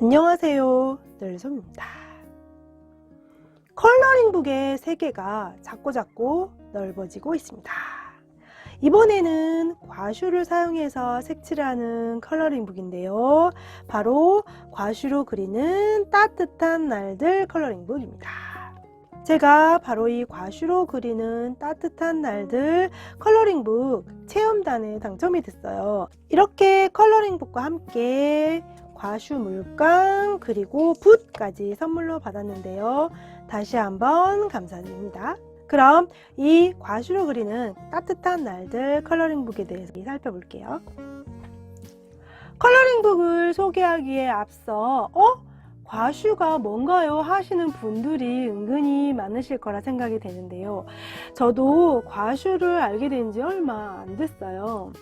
안녕하세요, 늘솜입니다. 컬러링북의 세계가 자꾸자꾸 넓어지고 있습니다. 이번에는 과슈를 사용해서 색칠하는 컬러링북인데요. 바로 과슈로 그리는 따뜻한 날들 컬러링북입니다. 제가 바로 이 과슈로 그리는 따뜻한 날들 컬러링북 체험단에 당첨이 됐어요. 이렇게 컬러링북과 함께 과슈 물감 그리고 붓까지 선물로 받았는데요. 다시 한번 감사드립니다. 그럼 이 과슈로 그리는 따뜻한 날들 컬러링북에 대해서 살펴볼게요. 컬러링북을 소개하기에 앞서 과슈가 뭔가요? 하시는 분들이 은근히 많으실 거라 생각이 되는데요. 저도 과슈를 알게 된 지 얼마 안 됐어요.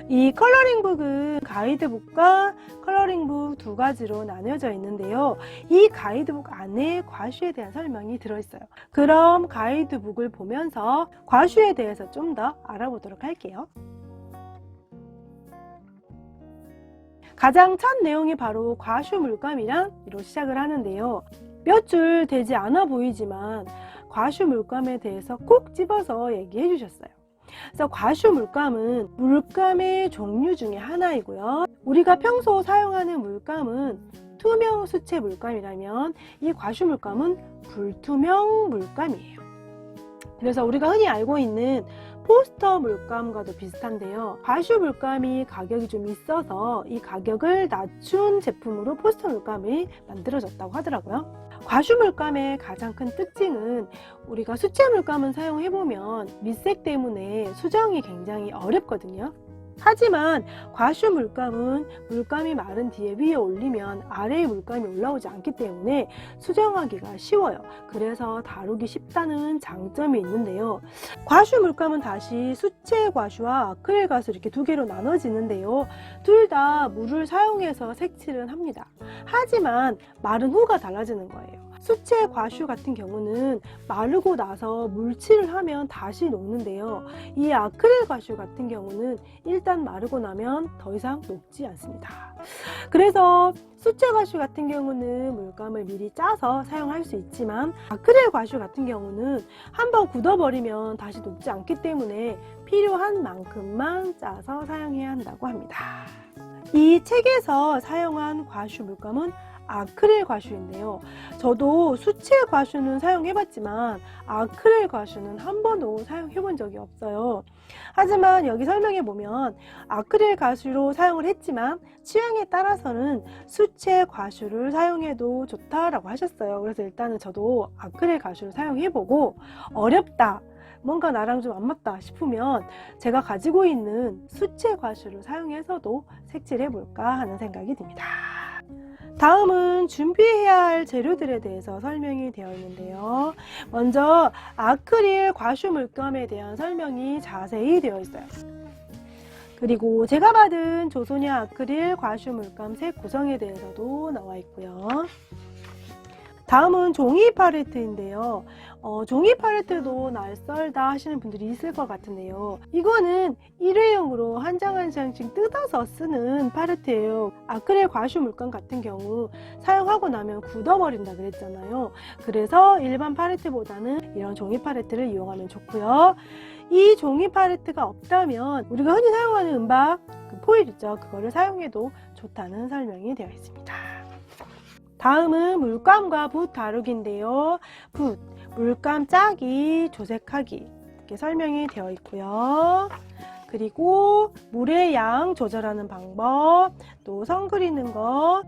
이 컬러링북은 가이드북과 컬러링북 두 가지로 나뉘어져 있는데요. 이 가이드북 안에 과슈에 대한 설명이 들어있어요. 그럼 가이드북을 보면서 과슈에 대해서 좀 더 알아보도록 할게요. 가장 첫 내용이 바로 과슈 물감이랑 시작을 하는데요. 몇 줄 되지 않아 보이지만 과슈 물감에 대해서 콕 집어서 얘기해 주셨어요. 그래서 과슈 물감은 물감의 종류 중에 하나이고요. 우리가 평소 사용하는 물감은 투명 수채 물감이라면 이 과슈 물감은 불투명 물감이에요. 그래서 우리가 흔히 알고 있는 포스터 물감과도 비슷한데요. 과슈 물감이 가격이 좀 있어서 이 가격을 낮춘 제품으로 포스터 물감이 만들어졌다고 하더라고요. 과슈 물감의 가장 큰 특징은 우리가 수채 물감은 사용해보면 밑색 때문에 수정이 굉장히 어렵거든요. 하지만 과슈 물감은 물감이 마른 뒤에 위에 올리면 아래에 물감이 올라오지 않기 때문에 수정하기가 쉬워요. 그래서 다루기 쉽다는 장점이 있는데요. 과슈 물감은 다시 수채 과슈와 아크릴 과슈 이렇게 두 개로 나눠지는데요. 둘 다 물을 사용해서 색칠은 합니다. 하지만 마른 후가 달라지는 거예요. 수채 과슈 같은 경우는 마르고 나서 물칠을 하면 다시 녹는데요. 이 아크릴 과슈 같은 경우는 일단 마르고 나면 더 이상 녹지 않습니다. 그래서 수채 과슈 같은 경우는 물감을 미리 짜서 사용할 수 있지만 아크릴 과슈 같은 경우는 한번 굳어버리면 다시 녹지 않기 때문에 필요한 만큼만 짜서 사용해야 한다고 합니다. 이 책에서 사용한 과슈 물감은 아크릴 과슈인데요. 저도 수채 과슈는 사용해봤지만 아크릴 과슈는 한 번도 사용해본 적이 없어요. 하지만 여기 설명해보면 아크릴 과슈로 사용을 했지만 취향에 따라서는 수채 과슈를 사용해도 좋다라고 하셨어요. 그래서 일단은 저도 아크릴 과슈를 사용해보고 어렵다, 뭔가 나랑 좀 안 맞다 싶으면 제가 가지고 있는 수채 과슈를 사용해서도 색칠해볼까 하는 생각이 듭니다. 다음은 준비해야 할 재료들에 대해서 설명이 되어 있는데요. 먼저 아크릴 과슈 물감에 대한 설명이 자세히 되어 있어요. 그리고 제가 받은 조소냐 아크릴 과슈 물감 색 구성에 대해서도 나와 있고요. 다음은 종이 팔레트인데요. 종이 팔레트도 낯설다 하시는 분들이 있을 것 같은데요. 이거는 일회용으로 한 장 한 장씩 뜯어서 쓰는 팔레트예요. 아크릴 과슈 물감 같은 경우 사용하고 나면 굳어버린다 그랬잖아요. 그래서 일반 팔레트보다는 이런 종이 팔레트를 이용하면 좋고요. 이 종이 팔레트가 없다면 우리가 흔히 사용하는 은박 포일 있죠. 그거를 사용해도 좋다는 설명이 되어 있습니다. 다음은 물감과 붓 다루기인데요. 붓, 물감 짜기, 조색하기 이렇게 설명이 되어 있고요. 그리고 물의 양 조절하는 방법, 또 선 그리는 것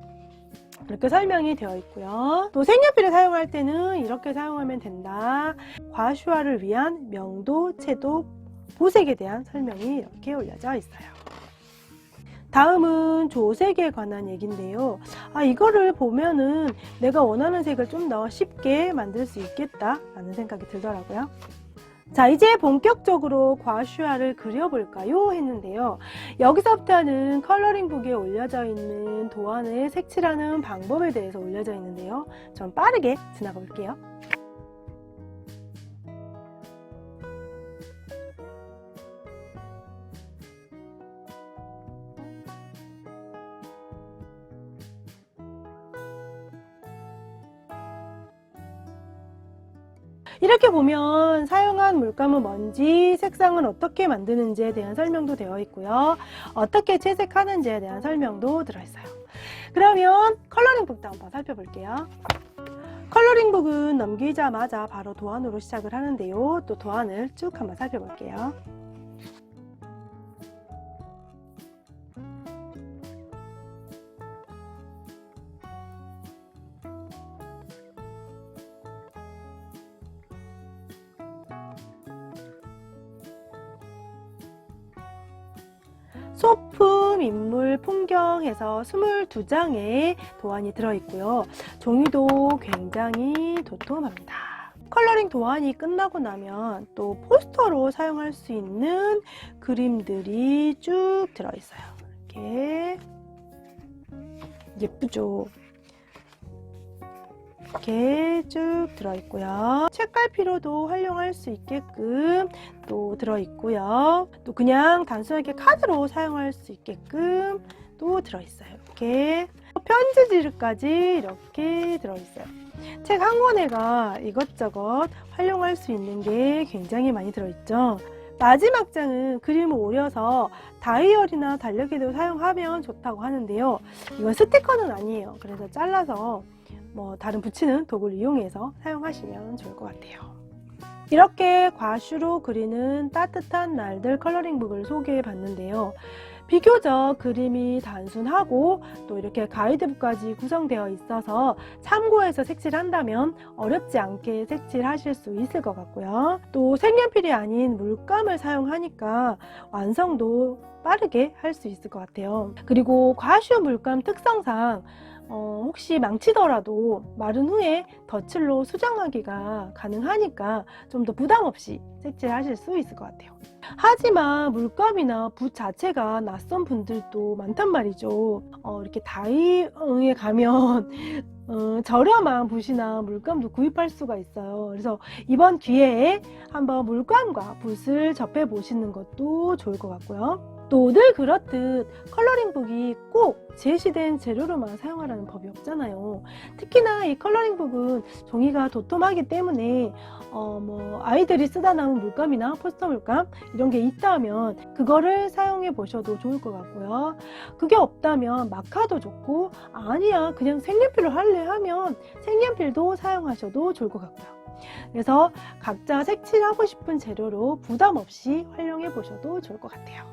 이렇게 설명이 되어 있고요. 또 색연필을 사용할 때는 이렇게 사용하면 된다. 과슈화를 위한 명도, 채도, 보색에 대한 설명이 이렇게 올려져 있어요. 다음은 조색에 관한 얘기인데요. 이거를 보면은 내가 원하는 색을 좀 더 쉽게 만들 수 있겠다 라는 생각이 들더라고요. 자, 이제 본격적으로 과슈화를 그려볼까요? 했는데요. 여기서부터는 컬러링북에 올려져 있는 도안을 색칠하는 방법에 대해서 올려져 있는데요. 좀 빠르게 지나가 볼게요. 이렇게 보면 사용한 물감은 뭔지, 색상은 어떻게 만드는지에 대한 설명도 되어 있고요. 어떻게 채색하는지에 대한 설명도 들어있어요. 그러면 컬러링북도 한번 살펴볼게요. 컬러링북은 넘기자마자 바로 도안으로 시작을 하는데요. 또 도안을 쭉 한번 살펴볼게요. 소품, 인물, 풍경 해서 22장의 도안이 들어있고요. 종이도 굉장히 도톰합니다. 컬러링 도안이 끝나고 나면 또 포스터로 사용할 수 있는 그림들이 쭉 들어있어요. 이렇게 예쁘죠? 이렇게 쭉 들어있고요. 책갈피로도 활용할 수 있게끔 또 들어있고요. 또 그냥 단순하게 카드로 사용할 수 있게끔 또 들어있어요. 이렇게 편지지까지 이렇게 들어있어요. 책 한 권에가 이것저것 활용할 수 있는 게 굉장히 많이 들어있죠. 마지막 장은 그림을 오려서 다이어리나 달력에도 사용하면 좋다고 하는데요. 이건 스티커는 아니에요. 그래서 잘라서 다른 붙이는 도구를 이용해서 사용하시면 좋을 것 같아요. 이렇게 과슈로 그리는 따뜻한 날들 컬러링북을 소개해 봤는데요. 비교적 그림이 단순하고 또 이렇게 가이드북까지 구성되어 있어서 참고해서 색칠한다면 어렵지 않게 색칠하실 수 있을 것 같고요. 또 색연필이 아닌 물감을 사용하니까 완성도 빠르게 할 수 있을 것 같아요. 그리고 과슈 물감 특성상 혹시 망치더라도 마른 후에 덧칠로 수정하기가 가능하니까 좀 더 부담 없이 색칠하실 수 있을 것 같아요. 하지만 물감이나 붓 자체가 낯선 분들도 많단 말이죠. 이렇게 다이에 가면 저렴한 붓이나 물감도 구입할 수가 있어요. 그래서 이번 기회에 한번 물감과 붓을 접해 보시는 것도 좋을 것 같고요. 또 늘 그렇듯 컬러링북이 꼭 제시된 재료로만 사용하라는 법이 없잖아요. 특히나 이 컬러링북은 종이가 도톰하기 때문에 아이들이 쓰다 남은 물감이나 포스터 물감 이런 게 있다면 그거를 사용해 보셔도 좋을 것 같고요. 그게 없다면 마카도 좋고, 아니야 그냥 색연필로 할래 하면 색연필도 사용하셔도 좋을 것 같고요. 그래서 각자 색칠하고 싶은 재료로 부담 없이 활용해 보셔도 좋을 것 같아요.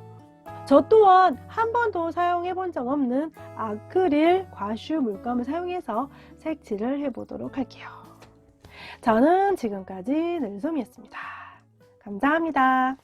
저 또한 한 번도 사용해 본 적 없는 아크릴 과슈 물감을 사용해서 색칠을 해보도록 할게요. 저는 지금까지 늘솜이었습니다. 감사합니다.